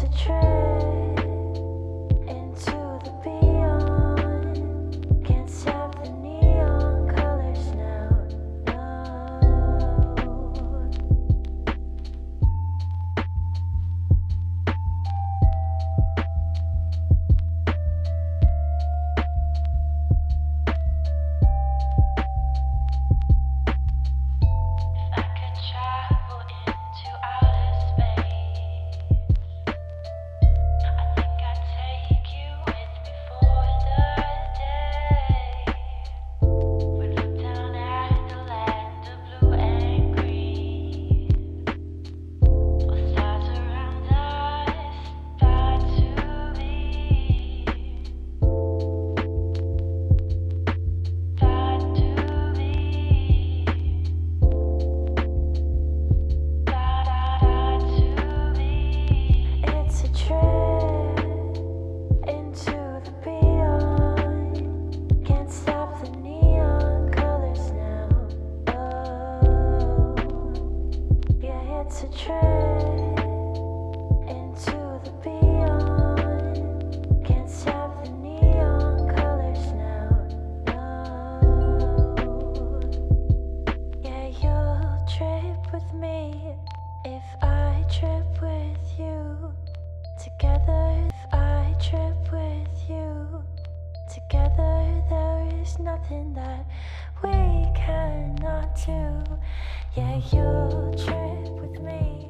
It's a trip into the beyond. Can't stop the neon colors now. No. If I could travel into outer space, I think I'd take you with me for the day. We look down at the land of blue and green, while stars around us start to be, start to be. It's a trip into the beyond. Can't stop the neon colors now. Oh, yeah, it's a trip into the beyond. Can't stop the neon colors now. No. Yeah, you'll trip with me if I trip with you. Together, if I trip with you. Together, there is nothing that we cannot do. Yeah, you'll trip with me.